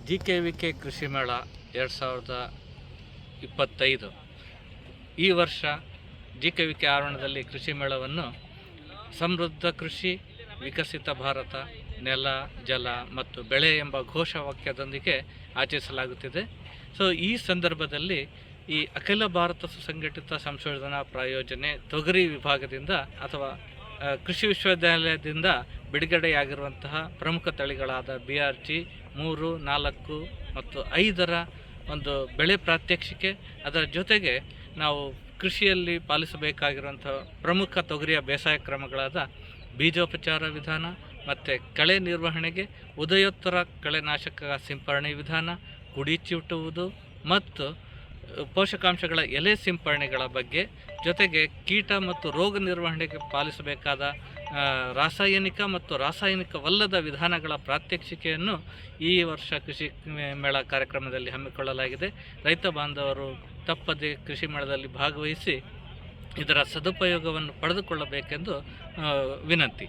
GKVK ಕೃಷಿ ಮೇಳ 2025 ಈ ವರ್ಷ GKVK ಆವರಣದಲ್ಲಿ ಕೃಷಿ ಮೇಳವನ್ನು ಸಮೃದ್ಧ ಕೃಷಿ, ವಿಕಸಿತ ಭಾರತ, ನೆಲ, ಜಲ ಮತ್ತು ಬೆಳೆ ಎಂಬ ಘೋಷವಾಕ್ಯದೊಂದಿಗೆ ಆಚರಿಸಲಾಗುತ್ತಿದೆ. ಈ ಸಂದರ್ಭದಲ್ಲಿ ಈ ಅಖಿಲ ಭಾರತ ಸುಸಂಘಟಿತ ಸಂಶೋಧನಾ ಪ್ರಾಯೋಜನೆ ತೊಗರಿ ವಿಭಾಗದಿಂದ ಅಥವಾ ಕೃಷಿ ವಿಶ್ವವಿದ್ಯಾಲಯದಿಂದ ಬಿಡುಗಡೆಯಾಗಿರುವಂತಹ ಪ್ರಮುಖ ತಳಿಗಳಾದ BRG 3, 4 ಮತ್ತು 5ರ ಒಂದು ಬೆಳೆ ಪ್ರಾತ್ಯಕ್ಷಿಕೆ, ಅದರ ಜೊತೆಗೆ ನಾವು ಕೃಷಿಯಲ್ಲಿ ಪಾಲಿಸಬೇಕಾಗಿರುವಂಥ ಪ್ರಮುಖ ತೊಗರಿಯ ಬೇಸಾಯ ಕ್ರಮಗಳಾದ ಬೀಜೋಪಚಾರ ವಿಧಾನ ಮತ್ತು ಕಳೆ ನಿರ್ವಹಣೆಗೆ ಉದಯೋತ್ತರ ಕಳೆನಾಶಕ ಸಿಂಪರಣೆ ವಿಧಾನ, ಕುಡಿ ಚಿವುಟುವುದು ಮತ್ತು ಪೋಷಕಾಂಶಗಳ ಎಲೆ ಸಿಂಪರಣೆಗಳ ಬಗ್ಗೆ, ಜೊತೆಗೆ ಕೀಟ ಮತ್ತು ರೋಗ ನಿರ್ವಹಣೆಗೆ ಪಾಲಿಸಬೇಕಾದ ರಾಸಾಯನಿಕ ಮತ್ತು ರಾಸಾಯನಿಕವಲ್ಲದ ವಿಧಾನಗಳ ಪ್ರಾತ್ಯಕ್ಷಿಕೆಯನ್ನು ಈ ವರ್ಷ ಕೃಷಿ ಮೇಳ ಕಾರ್ಯಕ್ರಮದಲ್ಲಿ ಹಮ್ಮಿಕೊಳ್ಳಲಾಗಿದೆ. ರೈತ ಬಾಂಧವರು ತಪ್ಪದೆ ಕೃಷಿ ಮೇಳದಲ್ಲಿ ಭಾಗವಹಿಸಿ ಇದರ ಸದುಪಯೋಗವನ್ನು ಪಡೆದುಕೊಳ್ಳಬೇಕೆಂದು ವಿನಂತಿ.